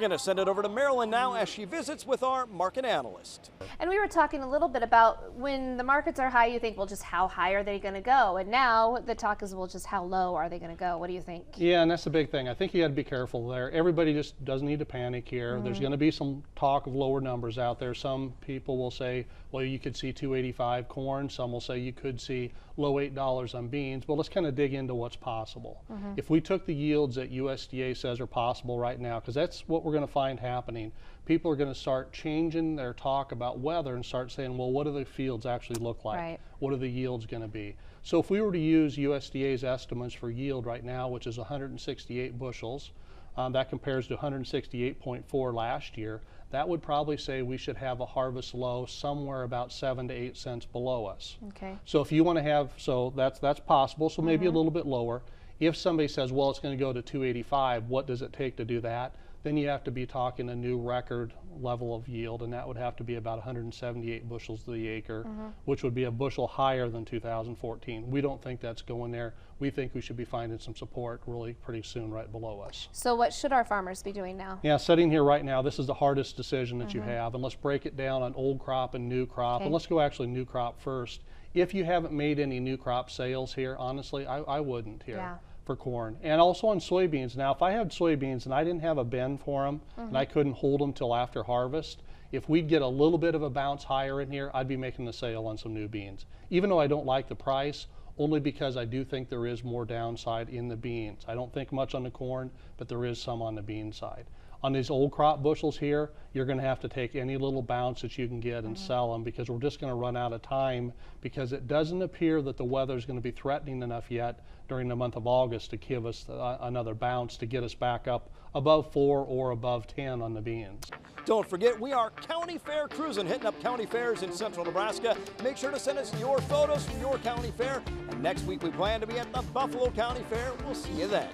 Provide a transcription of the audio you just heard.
going to send it over to Marilyn now as she visits with our market analyst. And we were talking a little bit about when the markets are high, you think, well, just how high are they going to go? And now the talk is, well, just how low are they going to go? What do you think? Yeah, and that's the big thing. I think you got to be careful there. Everybody just doesn't need to panic here. There's going to be some talk of lower numbers out there. Some people will say, well, you could see 285 corn. Some will say you could see low $8 on beans. But let's kind of dig into what's possible. If we took the yields that USDA says are possible right now, because that's what we're going to find happening, people are going to start changing their talk about weather and start saying, well, what do the fields actually look like? Right. What are the yields going to be? So if we were to use USDA's estimates for yield right now, which is 168 bushels, that compares to 168.4 last year, that would probably say we should have a harvest low somewhere about 7 to 8 cents below us. Okay. So if you want to have, so that's possible, so maybe a little bit lower. If somebody says, well, it's going to go to 285, what does it take to do that? Then you have to be talking a new record level of yield, and that would have to be about 178 bushels to the acre, which would be a bushel higher than 2014. We don't think that's going there. We think we should be finding some support really pretty soon right below us. So what should our farmers be doing now? Yeah, sitting here right now, this is the hardest decision that you have, and let's break it down on old crop and new crop, and let's go actually new crop first. If you haven't made any new crop sales here, honestly, I wouldn't here. For corn, and also on soybeans. Now, if I had soybeans and I didn't have a bin for them and I couldn't hold them till after harvest, if we'd get a little bit of a bounce higher in here, I'd be making the sale on some new beans. Even though I don't like the price, only because I do think there is more downside in the beans. I don't think much on the corn, but there is some on the bean side. On these old crop bushels here, you're going to have to take any little bounce that you can get and sell them, because we're just going to run out of time, because it doesn't appear that the weather is going to be threatening enough yet during the month of August to give us another bounce to get us back up above 4 or above 10 on the beans. Don't forget, we are county fair cruising, hitting up county fairs in central Nebraska. Make sure to send us your photos from your county fair. And next week we plan to be at the Buffalo County Fair. We'll see you then.